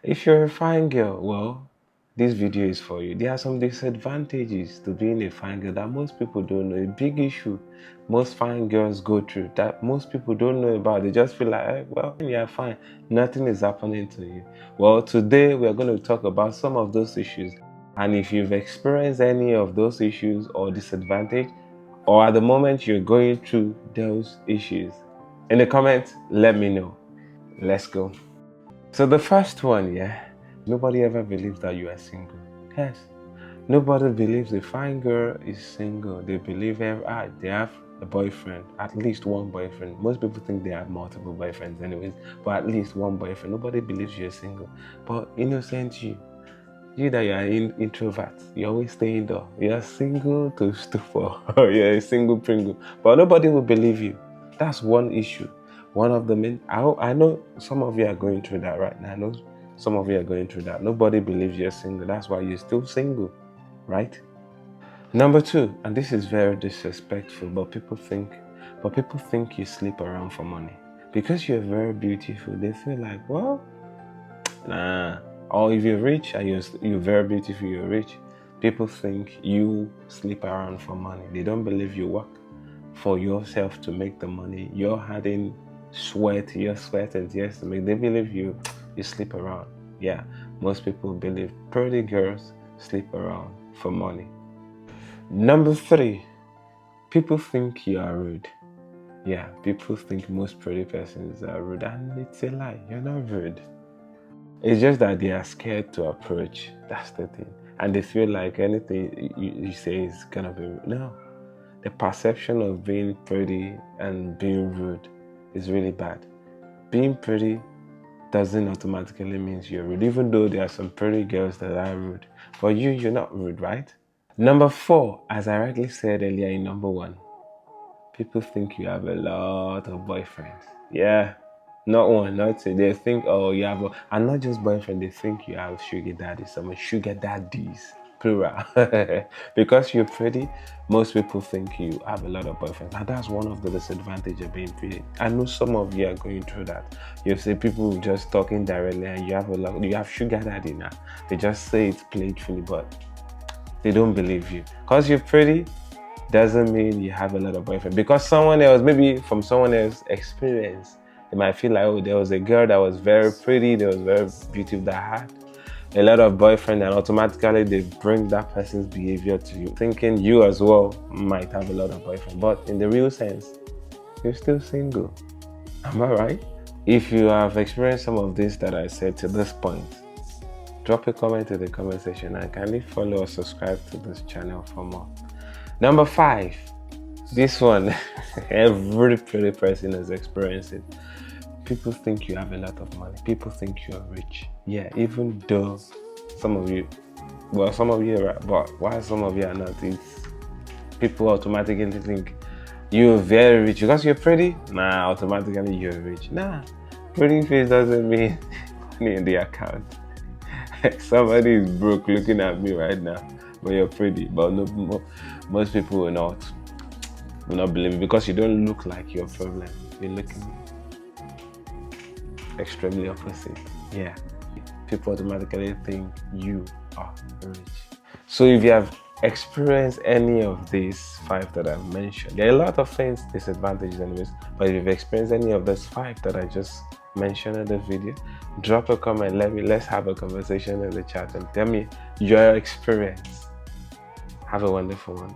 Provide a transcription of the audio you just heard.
If you're a fine girl, well, this video is for you. There are some disadvantages to being a fine girl that most people don't know. A big issue most fine girls go through that most people don't know about. They just feel like, well, you're fine. Nothing is happening to you. Well, today we're going to talk about some of those issues. And if you've experienced any of those issues or disadvantage, or at the moment you're going through those issues, in the comments, let me know. Let's go. So the first one, nobody ever believes that you are single. Yes, nobody believes a fine girl is single. They believe they have a boyfriend, at least one boyfriend. Most people think they have multiple boyfriends anyways, but at least one boyfriend. Nobody believes you're single. But innocent you that you are introvert, you always stay indoor. You're single to stupor. You're a single Pringle. But nobody will believe you. That's one issue. One of the main. I know some of you are going through that right now. I know some of you are going through that. Nobody believes you're single. That's why you're still single, right? Number two, and this is very disrespectful, but people think you sleep around for money. Because you're very beautiful, they feel like, well, nah. Or if you're rich and you're very beautiful, you're rich, people think you sleep around for money. They don't believe you work for yourself to make the money. You're adding sweat and tears to make. They believe you sleep around. Yeah, most people believe pretty girls sleep around for money. Number three, people think you are rude. Yeah, people think most pretty persons are rude, and it's a lie. You're not rude. It's just that they are scared to approach. That's the thing. And they feel like anything you say is gonna be rude. No. The perception of being pretty and being rude is really bad. Being pretty doesn't automatically mean you're rude, even though there are some pretty girls that are rude. But you're not rude, right? Number four, as I rightly said earlier in number one, people think you have a lot of boyfriends. Yeah. Not one, not two. They think, oh, you have and not just boyfriend, they think you have sugar daddies, some sugar daddies, plural. Because you're pretty, most people think you have a lot of boyfriends. And that's one of the disadvantages of being pretty. I know some of you are going through that. You see people just talking directly and you have sugar daddy now. They just say it playfully, but they don't believe you. Because you're pretty doesn't mean you have a lot of boyfriends. Because someone else, maybe from someone else's experience, they might feel like, oh, there was a girl that was very pretty, that was very beautiful, that had a lot of boyfriends, and automatically they bring that person's behavior to you, thinking you as well might have a lot of boyfriends. But in the real sense, you're still single. Am I right? If you have experienced some of this that I said to this point, drop a comment in the comment section and kindly follow or subscribe to this channel for more. Number five, this one, every pretty person has experienced it. People think you have a lot of money. People think you're rich. Yeah, even though some of you are right, but why some of you are not? It's people automatically think you're very rich because you're pretty. Nah, automatically you're rich. Nah, pretty face doesn't mean money in the account. Somebody is broke looking at me right now, but you're pretty. But no, most people will not believe it because you don't look like your problem. You're looking extremely opposite. Yeah, people automatically think you are rich. So if you have experienced any of these five that I've mentioned, there are a lot of things, disadvantages anyways, but if you've experienced any of those five that I just mentioned in the video, drop a comment. Let's have a conversation in the chat and tell me your experience. Have a wonderful one.